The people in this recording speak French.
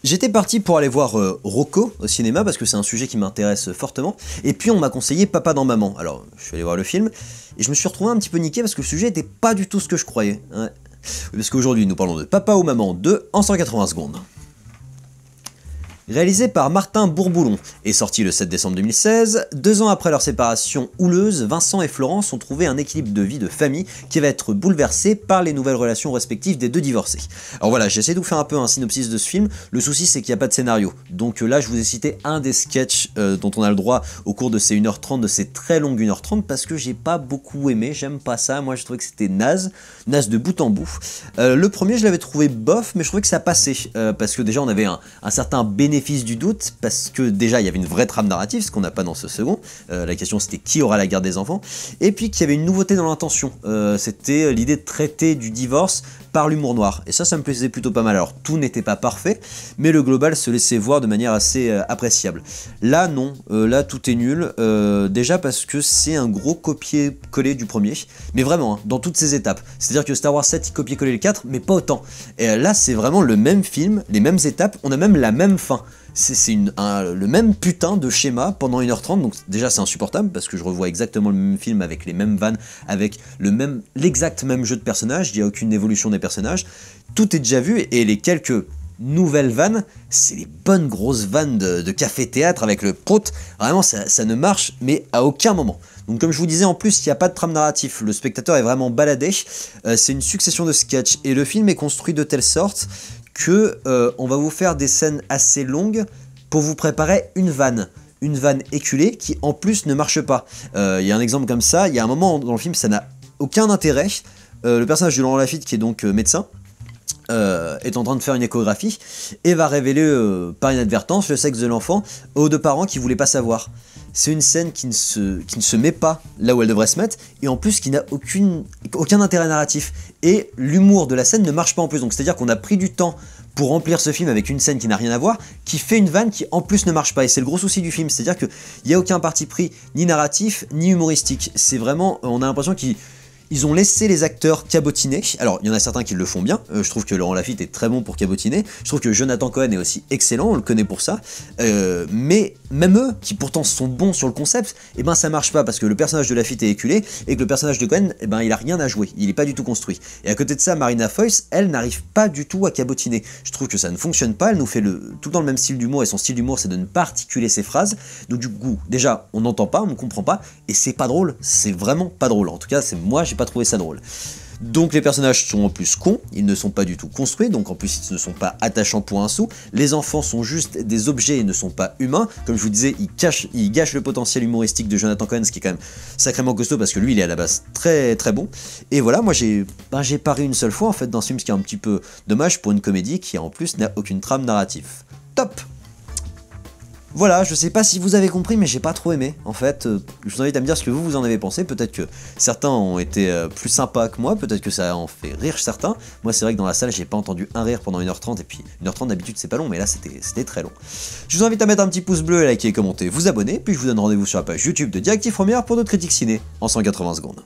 J'étais parti pour aller voir Rocco au cinéma parce que c'est un sujet qui m'intéresse fortement, et puis on m'a conseillé Papa dans Maman. Alors je suis allé voir le film, et je me suis retrouvé un petit peu niqué parce que le sujet était pas du tout ce que je croyais. Ouais. Parce qu'aujourd'hui nous parlons de Papa ou Maman 2 en 180 secondes. Réalisé par Martin Bourboulon et sorti le 7 décembre 2016, 2 ans après leur séparation houleuse, Vincent et Florence ont trouvé un équilibre de vie de famille qui va être bouleversé par les nouvelles relations respectives des deux divorcés. Alors voilà, j'ai essayé de vous faire un peu un synopsis de ce film. Le souci c'est qu'il n'y a pas de scénario, donc là je vous ai cité un des sketchs dont on a le droit au cours de ces 1h30, de ces très longues 1h30, parce que j'ai pas beaucoup aimé, j'aime pas ça, moi je trouvais que c'était naze de bout en bout. Le premier je l'avais trouvé bof, mais je trouvais que ça passait, parce que déjà on avait un certain bénéfice du doute, parce que déjà il y avait une vraie trame narrative, ce qu'on n'a pas dans ce second. La question c'était qui aura la garde des enfants, et puis qu'il y avait une nouveauté dans l'intention, c'était l'idée de traiter du divorce par l'humour noir, et ça me plaisait plutôt pas mal. Alors tout n'était pas parfait, mais le global se laissait voir de manière assez appréciable. Là non, là tout est nul, déjà parce que c'est un gros copier-coller du premier, mais vraiment, hein, dans toutes ses étapes. C'est-à-dire que Star Wars 7 il copier-coller le 4, mais pas autant. Et là c'est vraiment le même film, les mêmes étapes, on a même la même fin. C'est le même putain de schéma pendant 1h30, donc déjà c'est insupportable parce que je revois exactement le même film avec les mêmes vannes, avec l'exact même jeu de personnages, il n'y a aucune évolution des personnages, tout est déjà vu, et les quelques nouvelles vannes, c'est les bonnes grosses vannes de café-théâtre avec le prout, vraiment ça ne marche mais à aucun moment. Donc comme je vous disais, en plus il n'y a pas de trame narratif, le spectateur est vraiment baladé, c'est une succession de sketchs, et le film est construit de telle sorte que on va vous faire des scènes assez longues pour vous préparer une vanne éculée qui en plus ne marche pas. Il y a un exemple comme ça, il y a un moment dans le film ça n'a aucun intérêt, le personnage de Laurent Lafitte qui est donc médecin, est en train de faire une échographie et va révéler par inadvertance le sexe de l'enfant aux deux parents qui voulaient pas savoir. C'est une scène qui ne se met pas là où elle devrait se mettre, et en plus qui n'a aucun intérêt narratif, et l'humour de la scène ne marche pas en plus, donc c'est à dire qu'on a pris du temps pour remplir ce film avec une scène qui n'a rien à voir, qui fait une vanne qui en plus ne marche pas, et c'est le gros souci du film, c'est à dire qu'il n'y a aucun parti pris ni narratif ni humoristique, c'est vraiment, on a l'impression qu'ils ont laissé les acteurs cabotiner. Alors il y en a certains qui le font bien, je trouve que Laurent Lafitte est très bon pour cabotiner, je trouve que Jonathan Cohen est aussi excellent, on le connaît pour ça, mais même eux, qui pourtant sont bons sur le concept, et ben ça marche pas parce que le personnage de Lafitte est éculé, et que le personnage de Cohen, et ben il a rien à jouer, il est pas du tout construit. Et à côté de ça, Marina Foïs, elle n'arrive pas du tout à cabotiner, je trouve que ça ne fonctionne pas, elle nous fait tout dans le même style d'humour, et son style d'humour c'est de ne pas articuler ses phrases, donc du coup, déjà, on n'entend pas, on ne comprend pas, et c'est pas drôle, c'est vraiment pas drôle, en tout cas, moi j'ai pas trouvé ça drôle. Donc les personnages sont en plus cons, ils ne sont pas du tout construits, donc en plus ils ne sont pas attachants pour un sou, les enfants sont juste des objets et ne sont pas humains, comme je vous disais, ils gâchent le potentiel humoristique de Jonathan Cohen, ce qui est quand même sacrément costaud parce que lui il est à la base très très bon, et voilà, moi j'ai pas ri une seule fois en fait dans ce film, ce qui est un petit peu dommage pour une comédie qui en plus n'a aucune trame narrative. Top! Voilà, je sais pas si vous avez compris, mais j'ai pas trop aimé. En fait, je vous invite à me dire ce que vous en avez pensé. Peut-être que certains ont été plus sympas que moi, peut-être que ça en fait rire certains. Moi, c'est vrai que dans la salle, j'ai pas entendu un rire pendant 1h30, et puis 1h30 d'habitude, c'est pas long, mais là, c'était très long. Je vous invite à mettre un petit pouce bleu, à liker, commenter, vous abonner, puis je vous donne rendez-vous sur la page YouTube de Directive Première pour d'autres critiques ciné en 180 secondes.